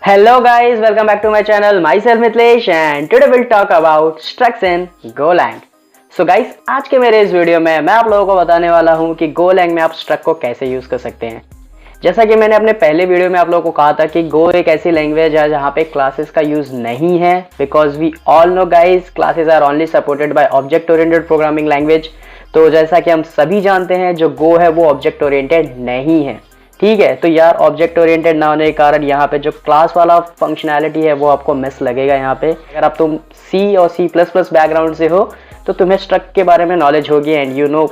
Hello guys, welcome back to my channel. Myself Mitlesh and today we'll talk about structs in Golang. So guys, आज के मेरे इस video में मैं आप लोगों को बताने वाला हूँ कि Golang में आप struct को कैसे यूज कर सकते हैं। जैसा कि मैंने अपने पहले वीडियो में आप लोगों को कहा था कि Go एक ऐसी लैंग्वेज है जहाँ पे क्लासेस का यूज नहीं है, because we all know guys classes are only supported by object oriented programming language. तो जैसा कि हम सभी जानते हैं जो Go है वो ऑब्जेक्ट ओरिएंटेड नहीं है, ठीक है। तो यार ऑब्जेक्ट ओरिएंटेड ना होने के कारण यहाँ पे जो क्लास वाला फंक्शनैलिटी है वो आपको मिस लगेगा। यहाँ पे अगर आप तुम C और C++ बैकग्राउंड से हो तो तुम्हें स्ट्रक्ट के बारे में नॉलेज होगी एंड यू नो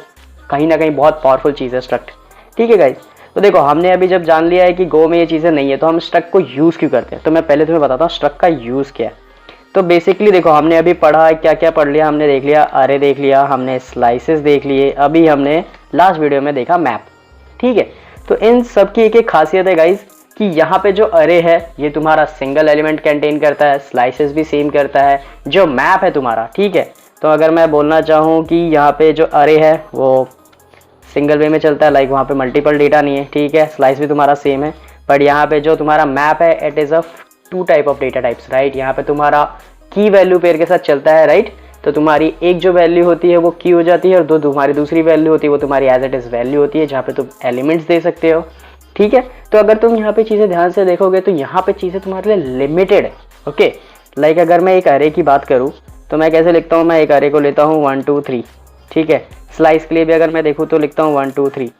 कहीं ना कहीं बहुत पावरफुल चीज़ है स्ट्रक्ट, ठीक है गाइज। तो देखो हमने अभी जब जान लिया है कि Go में ये चीज़ें नहीं है तो हम स्ट्रक्ट को यूज़ क्यों करते हैं, तो मैं पहले तुम्हें बताता हूँ स्ट्रक्ट का यूज़ क्या है। तो बेसिकली देखो हमने अभी पढ़ा है, क्या क्या पढ़ लिया हमने, देख लिया अरे देख लिया हमने, स्लाइसेस देख लिए, अभी हमने लास्ट वीडियो में देखा मैप, ठीक है। तो इन सब की एक एक खासियत है गाइज कि यहाँ पे जो अरे है ये तुम्हारा सिंगल एलिमेंट कंटेन करता है, स्लाइसेस भी सेम करता है, जो मैप है तुम्हारा, ठीक है। तो अगर मैं बोलना चाहूँ कि यहाँ पे जो अरे है वो सिंगल वे में चलता है, लाइक वहाँ पे मल्टीपल डेटा नहीं है, ठीक है, स्लाइस भी तुम्हारा सेम है, बट यहाँ पे जो तुम्हारा मैप है it is a two type of data types, right. यहाँ पे तुम्हारा की वैल्यू पेयर के साथ चलता है, राइट। तो तुम्हारी एक जो वैल्यू होती है वो की हो जाती है और दो तुम्हारी दूसरी वैल्यू होती है वो तुम्हारी एज इट इज़ वैल्यू होती है, जहाँ पे तुम एलिमेंट्स दे सकते हो, ठीक है। तो अगर तुम यहाँ पे चीज़ें ध्यान से देखोगे तो यहाँ पे चीज़ें तुम्हारे लिए लिमिटेड है, ओके। लाइक अगर मैं एक अरे की बात करूँ तो मैं कैसे लिखता हूँ, मैं एक अरे को लेता हूँ 1 2 3, ठीक है। स्लाइस के लिए भी अगर मैं देखूँ तो लिखता हूँ 1 2 3,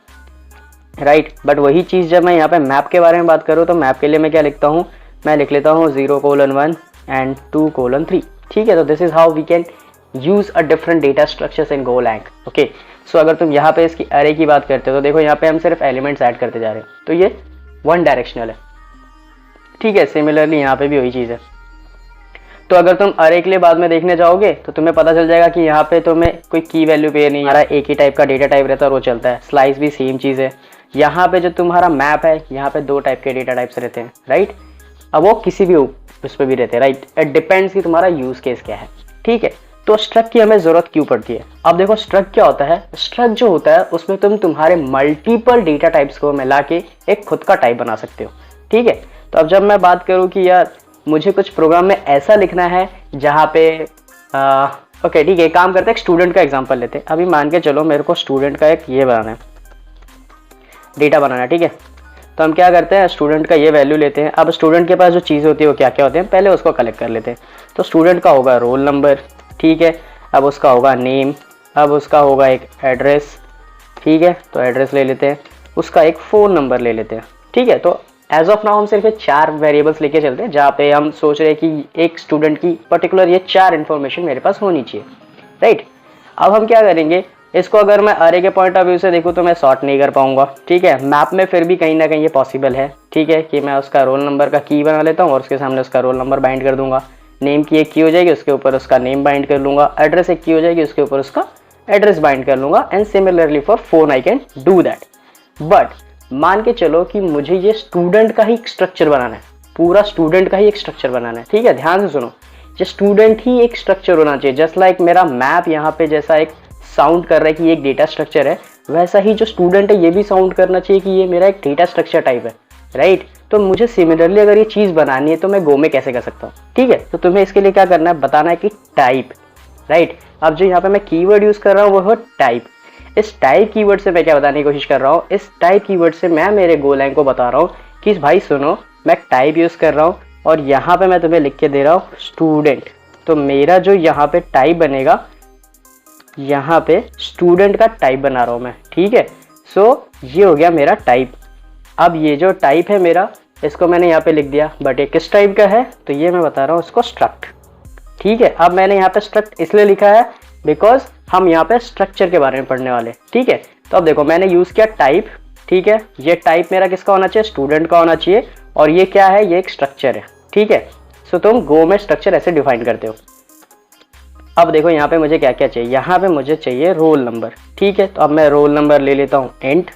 राइट। बट वही चीज़ जब मैं यहाँ पे मैप के बारे में बात करूँ तो मैप के लिए मैं क्या लिखता हूँ, मैं लिख लेता हूँ 0:1 एंड 2:3, ठीक है। तो this is how we can use a different data structures इन Golang, ओके। सो अगर तुम यहाँ पे इसकी अरे की बात करते हो तो देखो यहाँ पे हम सिर्फ एलिमेंट्स ऐड करते जा रहे हैं, तो ये वन डायरेक्शनल है, ठीक है। सिमिलरली यहाँ पे भी वही चीज़ है। तो अगर तुम अरे के लिए बाद में देखने जाओगे तो तुम्हें पता चल जाएगा कि यहाँ पे तुम्हें कोई की वैल्यू पेयर नहीं, हमारा एक ही टाइप का डेटा टाइप रहता है और वो चलता है। स्लाइस भी सेम चीज़ है। यहाँ पे जो तुम्हारा मैप है यहाँ पे दो टाइप के डेटा टाइप्स रहते हैं, राइट। अब वो किसी भी उस पर भी रहते हैं, राइट। इट डिपेंड्स कि तुम्हारा यूज केस क्या है, ठीक है। तो स्ट्रक्ट की हमें जरूरत क्यों पड़ती है। अब देखो स्ट्रक्ट क्या होता है, स्ट्रक्ट जो होता है उसमें तुम तुम्हारे मल्टीपल डेटा टाइप्स को मिला के एक खुद का टाइप बना सकते हो, ठीक है। तो अब जब मैं बात करूँ कि यार मुझे कुछ प्रोग्राम में ऐसा लिखना है जहाँ पे ओके ठीक है, काम करते हैं, एक स्टूडेंट का एग्जांपल लेते हैं। अभी मान के चलो मेरे को स्टूडेंट का एक ये बनाना है, डेटा बनाना है, ठीक है। तो हम क्या करते हैं, स्टूडेंट का ये वैल्यू लेते हैं। अब स्टूडेंट के पास जो चीज़ होती है वो क्या क्या होते हैं, पहले उसको कलेक्ट कर लेते हैं। तो स्टूडेंट का होगा रोल नंबर, ठीक है। अब उसका होगा नेम, अब उसका होगा एक एड्रेस, ठीक है। तो एड्रेस ले लेते हैं, उसका एक फ़ोन नंबर ले लेते हैं, ठीक है। तो एज ऑफ नाउ हम सिर्फ ये 4 वेरिएबल्स लेके चलते हैं जहाँ पे हम सोच रहे हैं कि एक स्टूडेंट की पर्टिकुलर ये 4 इन्फॉर्मेशन मेरे पास होनी चाहिए, राइट। अब हम क्या करेंगे, इसको अगर मैं अरे के पॉइंट ऑफ व्यू से देखूँ तो मैं सॉर्ट नहीं कर पाऊंगा, ठीक है। मैप में फिर भी कहीं ना कहीं ये पॉसिबल है, ठीक है, कि मैं उसका रोल नंबर का की बना लेता हूँ और उसके सामने उसका रोल नंबर बाइंड कर दूंगा। नेम की एक की हो जाएगी, उसके ऊपर उसका नेम बाइंड कर लूंगा। एड्रेस एक की हो जाएगी, उसके ऊपर उसका एड्रेस बाइंड कर लूंगा। And similarly for phone I can do that. But मान के चलो कि मुझे ये स्टूडेंट का ही एक स्ट्रक्चर बनाना है, पूरा स्टूडेंट का ही एक स्ट्रक्चर बनाना है, ठीक है। ध्यान से सुनो, ये स्टूडेंट ही एक स्ट्रक्चर होना चाहिए। जस्ट लाइक मेरा मैप यहाँ पे जैसा एक साउंड कर रहा है कि ये एक डेटा स्ट्रक्चर है, वैसा ही जो स्टूडेंट है ये भी साउंड करना चाहिए कि ये मेरा एक डेटा स्ट्रक्चर टाइप है, राइट। तो मुझे सिमिलरली अगर ये चीज़ बनानी है तो मैं Go में कैसे कर सकता हूँ, ठीक है। तो तुम्हें इसके लिए क्या करना है, बताना है कि टाइप, राइट। अब जो यहाँ पे मैं कीवर्ड यूज कर रहा हूँ वो है टाइप। इस टाइप कीवर्ड से मैं क्या बताने की कोशिश कर रहा हूँ, इस टाइप कीवर्ड से मैं मेरे Golang को बता रहा हूँ कि भाई सुनो मैं टाइप यूज कर रहा हूँ और यहाँ पे मैं तुम्हें लिख के दे रहा हूँ स्टूडेंट। तो मेरा जो यहाँ पे टाइप बनेगा, यहाँ पे स्टूडेंट का टाइप बना रहा हूँ मैं, ठीक है। सो ये हो गया मेरा टाइप। अब ये जो टाइप है मेरा, इसको मैंने यहाँ पे लिख दिया, बट ये किस टाइप का है तो ये मैं बता रहा हूँ इसको स्ट्रक्ट, ठीक है। अब मैंने यहाँ पे स्ट्रक्ट इसलिए लिखा है बिकॉज हम यहाँ पे स्ट्रक्चर के बारे में पढ़ने वाले, ठीक है। तो अब देखो मैंने यूज़ किया टाइप, ठीक है। ये टाइप मेरा किसका होना चाहिए, स्टूडेंट का होना चाहिए। और ये क्या है, ये एक स्ट्रक्चर है, ठीक है। सो तुम Go में स्ट्रक्चर ऐसे डिफाइन करते हो। अब देखो यहाँ पे मुझे क्या क्या चाहिए, यहाँ पे मुझे चाहिए रोल नंबर, ठीक है। तो अब मैं रोल नंबर ले लेता हूँ इंट,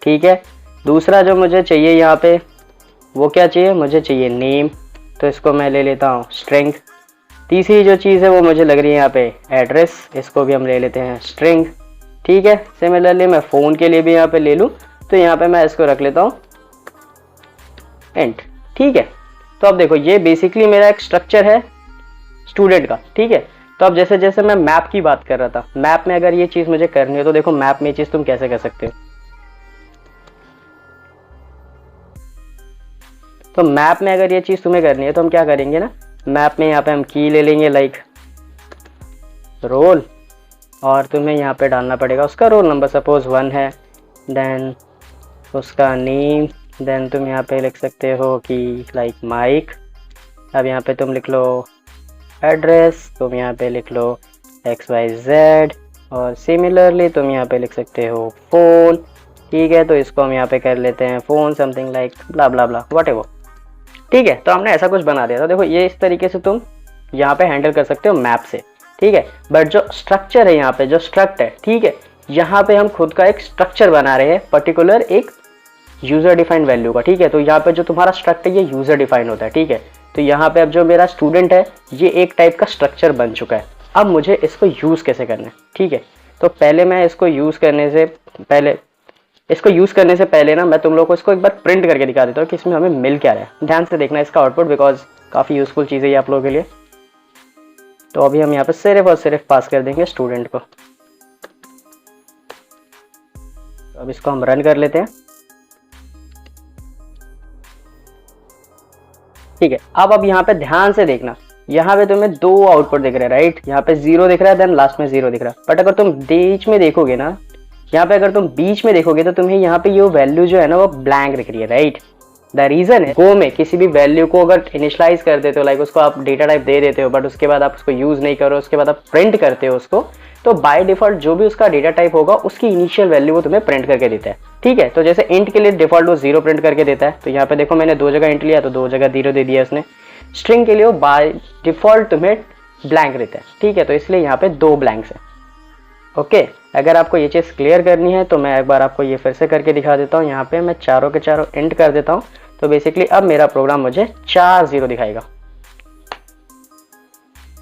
ठीक है। दूसरा जो मुझे चाहिए यहाँ पे वो क्या चाहिए, मुझे चाहिए नेम, तो इसको मैं ले लेता हूँ स्ट्रिंग। तीसरी जो चीज़ है वो मुझे लग रही है यहाँ पे एड्रेस, इसको भी हम ले लेते हैं स्ट्रिंग, ठीक है। सिमिलरली मैं फ़ोन के लिए भी यहाँ पे ले लूँ, तो यहाँ पे मैं इसको रख लेता हूँ इंट, ठीक है। तो अब देखो ये बेसिकली मेरा एक स्ट्रक्चर है स्टूडेंट का, ठीक है। तो अब जैसे जैसे मैं मैप की बात कर रहा था, मैप में अगर ये चीज़ मुझे करनी है तो देखो मैप में ये चीज़ तुम कैसे कर सकते हो। तो मैप में अगर ये चीज़ तुम्हें करनी है तो हम क्या करेंगे ना, मैप में यहाँ पे हम की ले लेंगे लाइक रोल, और तुम्हें यहाँ पे डालना पड़ेगा उसका रोल नंबर, सपोज 1 है, देन उसका नेम, देन तुम यहाँ पे लिख सकते हो कि लाइक माइक। अब यहाँ पे तुम लिख लो एड्रेस, तुम यहाँ पे लिख लो XYZ, और सिमिलरली तुम यहाँ पे लिख सकते हो फ़ोन, ठीक है। तो इसको हम यहाँ पे कर लेते हैं phone something like blah blah blah what ever, ठीक है। तो हमने ऐसा कुछ बना दिया था। देखो ये इस तरीके से तुम यहाँ पे हैंडल कर सकते हो मैप से, ठीक है। बट जो स्ट्रक्चर है यहाँ पे, जो स्ट्रक्ट है, ठीक है, यहाँ पे हम खुद का एक स्ट्रक्चर बना रहे हैं पर्टिकुलर एक यूज़र डिफाइंड वैल्यू का, ठीक है। तो यहाँ पे जो तुम्हारा स्ट्रक्ट है ये यूज़र डिफाइंड होता है, ठीक है। तो यहाँ पे अब जो मेरा स्टूडेंट है ये एक टाइप का स्ट्रक्चर बन चुका है। अब मुझे इसको यूज़ कैसे करना है, ठीक है। तो पहले मैं इसको यूज़ करने से पहले ना मैं तुम लोग को इसको एक बार प्रिंट करके दिखा देता हूँ कि इसमें हमें मिल क्या रहा है। ध्यान से देखना इसका आउटपुट, बिकॉज काफ़ी यूज़फुल चीज़ है ये आप लोगों के लिए। तो अभी हम यहाँ पे सिर्फ और सिर्फ पास कर देंगे स्टूडेंट को। तो अब इसको हम रन कर लेते हैं, ठीक है। अब यहाँ पे ध्यान से देखना, यहाँ पे तुम्हें 2 आउटपुट दिख रहे हैं, राइट। यहाँ पे 0 दिख रहा है, देन लास्ट में 0 दिख रहा है। बट अगर तुम बीच में देखोगे ना, यहाँ पे अगर तुम बीच में देखोगे तो तुम्हें यहाँ पे ये वैल्यू जो है ना वो ब्लैंक दिख रही है, राइट। द रीजन है गो में किसी भी वैल्यू को अगर इनिशियलाइज कर देते हो, लाइक उसको आप डेटा टाइप दे देते हो, बट उसके बाद आप उसको यूज नहीं करो, उसके बाद आप प्रिंट करते हो उसको, तो बाय डिफॉल्ट जो भी उसका डेटा टाइप होगा उसकी इनिशियल वैल्यू वो तुम्हें प्रिंट करके देता है, ठीक है। तो जैसे इंट के लिए डिफॉल्ट वो 0 प्रिंट करके देता है, तो यहाँ पे देखो मैंने 2 जगह इंट लिया तो 2 जगह 0 दे दिया उसने। स्ट्रिंग के लिए वो बाय डिफॉल्ट तुम्हें ब्लैंक देता है, ठीक है। तो इसलिए यहाँ पे 2 ब्लैंक्स है, ओके। अगर आपको ये चीज़ क्लियर करनी है तो मैं एक बार आपको ये फिर से करके दिखा देता हूँ। यहाँ पे मैं चारों के चारों इंट कर देता हूँ, तो बेसिकली अब मेरा प्रोग्राम मुझे 4 0 दिखाएगा।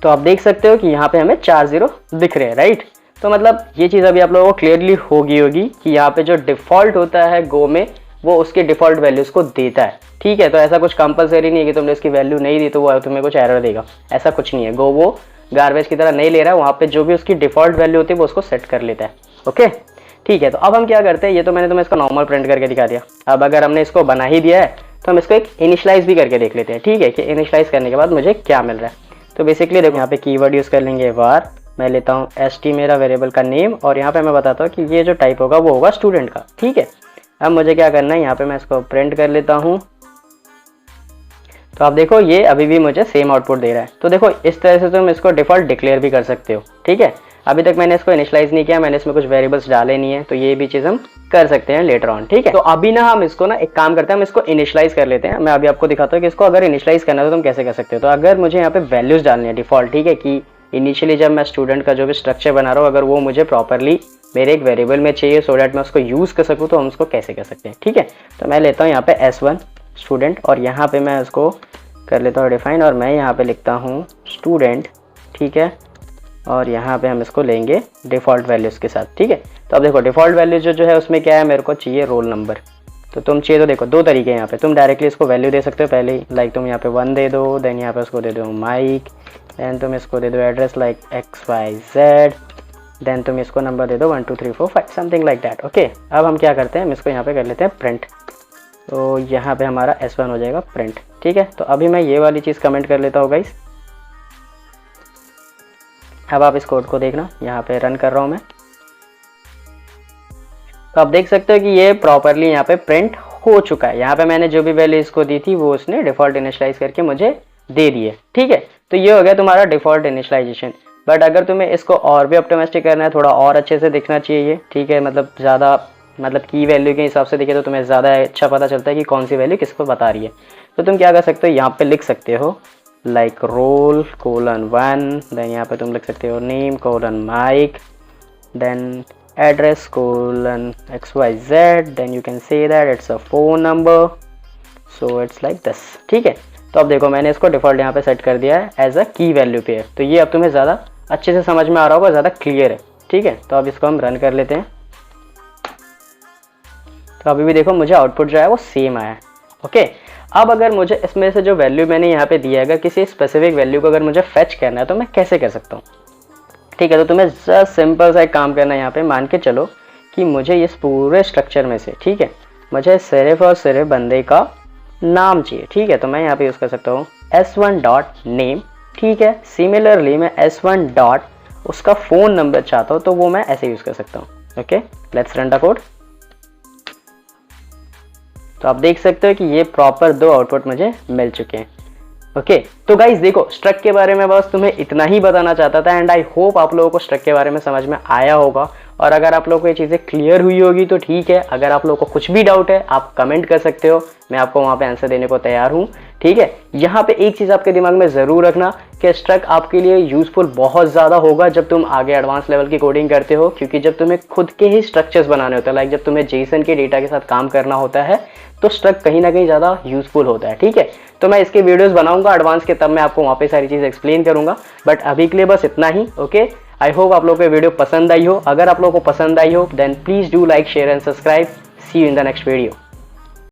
तो आप देख सकते हो कि यहाँ पे हमें 4 0 दिख रहे हैं, राइट। तो मतलब ये चीज़ अभी आप लोगों को क्लियरली होगी कि यहाँ पे जो डिफ़ॉल्ट होता है गो में वो उसके डिफ़ॉल्ट वैल्यूज़ को देता है, ठीक है। तो ऐसा कुछ कंपलसरी नहीं है कि तुमने इसकी वैल्यू नहीं दी तो वो तुम्हें कुछ एरर देगा, ऐसा कुछ नहीं है। गो वो गार्बेज की तरह नहीं ले रहा है, वहाँ पे जो भी उसकी डिफ़ॉल्ट वैल्यू होती है वो उसको सेट कर लेता है, ओके, ठीक है। तो अब हम क्या करते हैं, ये तो मैंने तुम्हें इसका नॉर्मल प्रिंट करके दिखा दिया। अब अगर हमने इसको बना ही दिया है तो हम इसको एक इनिशियलाइज भी करके देख लेते हैं, ठीक है, कि इनिशियलाइज करने के बाद मुझे क्या मिल रहा है। तो बेसिकली देखो यहाँ पे कीवर्ड यूज़ कर लेंगे var, मैं लेता हूँ st मेरा वेरिएबल का नेम, और यहाँ पे मैं बताता हूँ कि ये जो टाइप होगा वो होगा स्टूडेंट का, ठीक है। अब मुझे क्या करना है, यहाँ पे मैं इसको प्रिंट कर लेता हूँ। तो आप देखो ये अभी भी मुझे सेम आउटपुट दे रहा है। तो देखो इस तरह से तुम इसको डिफ़ॉल्ट डिक्लेयर भी कर सकते हो, ठीक है। अभी तक मैंने इसको इनिशियलाइज नहीं किया, मैंने इसमें कुछ वेरिएबल्स डाले नहीं है, तो ये भी चीज़ हम कर सकते हैं लेटर ऑन, ठीक है। तो अभी ना हम इसको ना एक काम करते हैं, हम इसको इनिशियलाइज कर लेते हैं। मैं अभी आपको दिखाता हूँ कि इसको अगर इनिशियलाइज करना है तो तुम कैसे कर सकते हो। तो अगर मुझे यहाँ पे वैल्यूज़ डालनी है डिफ़ॉल्ट, ठीक है, कि इनिशियली जब मैं स्टूडेंट का जो भी स्ट्रक्चर बना रहा हूँ अगर वो मुझे प्रॉपरली मेरे एक वेरिएबल में चाहिए सो डैट मैं उसको यूज़ कर सकूँ, तो हम उसको कैसे कर सकते हैं, ठीक है। तो मैं लेता हूँ यहाँ पे S1 स्टूडेंट, और यहाँ पे मैं उसको कर लेता हूँ डिफाइन, और मैं यहाँ पे लिखता हूँ स्टूडेंट, ठीक है। और यहाँ पे हम इसको लेंगे डिफ़ॉल्ट वैल्यूज़ के साथ, ठीक है। तो अब देखो डिफ़ॉल्ट वैल्यू जो है उसमें क्या है, मेरे को चाहिए रोल नंबर। तो तुम चाहिए तो देखो 2 तरीके हैं यहाँ पे, तुम डायरेक्टली इसको वैल्यू दे सकते हो पहले ही, लाइक तुम यहाँ पे 1 दे दो, देन यहाँ पे उसको दे दो माइक, देन तुम इसको दे दो एड्रेस लाइक XYZ, देन तुम इसको नंबर दे दो 1 2 3 4 5 समथिंग लाइक दैट, ओके। अब हम क्या करते हैं, हम इसको यहाँ पे कर लेते हैं प्रिंट। तो यहाँ पे हमारा S1 हो जाएगा प्रिंट, ठीक है। तो अभी मैं ये वाली चीज़ कमेंट कर लेता हूँ गाइस। अब आप इस कोड को देखना, यहाँ पे रन कर रहा हूँ मैं। तो आप देख सकते हो कि ये प्रॉपरली यहाँ पे प्रिंट हो चुका है। यहाँ पे मैंने जो भी वैल्यू इसको दी थी वो उसने डिफ़ॉल्ट इनिशियलाइज करके मुझे दे दी है, ठीक है। तो ये हो गया तुम्हारा डिफ़ॉल्ट इनिशियलाइजेशन। बट अगर तुम्हें इसको और भी ऑप्टिमिस्टिक करना है, थोड़ा और अच्छे से दिखना चाहिए, ठीक है, मतलब ज़्यादा की वैल्यू के हिसाब से देखे तो तुम्हें ज़्यादा अच्छा पता चलता है कि कौन सी वैल्यू किसको बता रही है। तो तुम क्या कर सकते हो, यहाँ पे लिख सकते हो लाइक रोल :1, देन यहाँ पे तुम लिख सकते हो name :Mike, then address :XYZ, then you can say that it's a phone number, so it's like this, ठीक है। तो अब देखो मैंने इसको डिफ़ॉल्ट यहाँ पे सेट कर दिया है एज अ की वैल्यू पेयर। तो ये अब तुम्हें ज़्यादा अच्छे से समझ में आ रहा होगा, ज़्यादा क्लियर है, ठीक है, तो अब इसको हम रन कर लेते हैं। तो अभी भी देखो मुझे आउटपुट जो है वो सेम आया है। ओके, अब अगर मुझे इसमें से जो वैल्यू मैंने यहाँ पे दिया है, अगर किसी स्पेसिफिक वैल्यू को अगर मुझे फेच करना है तो मैं कैसे कर सकता हूँ? ठीक है, तो तुम्हें जस्ट सिंपल सा एक काम करना है। यहाँ पे मान के चलो कि मुझे इस पूरे स्ट्रक्चर में से, ठीक है, मुझे सिर्फ और सिर्फ बंदे का नाम चाहिए। ठीक है, तो मैं यहाँ पे यूज़ कर सकता हूँ s1 डॉट नेम। ठीक है, सिमिलरली मैं s1 डॉट उसका फ़ोन नंबर चाहता हूँ तो वो मैं ऐसे यूज़ कर सकता हूँ। Okay, let's run the code. तो आप देख सकते हो कि ये प्रॉपर 2 आउटपुट मुझे मिल चुके हैं। ओके, तो गाइज देखो, स्ट्रक के बारे में बस तुम्हें इतना ही बताना चाहता था एंड आई होप आप लोगों को स्ट्रक के बारे में समझ में आया होगा। और अगर आप लोगों को ये चीज़ें क्लियर हुई होगी तो ठीक है, अगर आप लोगों को कुछ भी डाउट है आप कमेंट कर सकते हो, मैं आपको वहाँ पे आंसर देने को तैयार हूँ। ठीक है, यहाँ पे एक चीज़ आपके दिमाग में ज़रूर रखना कि स्ट्रक आपके लिए यूज़फुल बहुत ज़्यादा होगा जब तुम आगे एडवांस लेवल की कोडिंग करते हो, क्योंकि जब तुम्हें खुद के ही स्ट्रक्चर्स बनाने होते हैं, लाइक जब तुम्हें जेसन के डेटा के साथ काम करना होता है तो स्ट्रक कहीं ना कहीं ज़्यादा यूज़फुल होता है। ठीक है, तो मैं इसके वीडियोस बनाऊंगा एडवांस के, तब मैं आपको वहाँ पे सारी चीज़ एक्सप्लेन करूंगा। बट अभी के लिए बस इतना ही। ओके, आई होप आप लोगों को वीडियो पसंद आई हो। अगर आप लोगों को पसंद आई हो then please do like, share and subscribe. See you in the next video.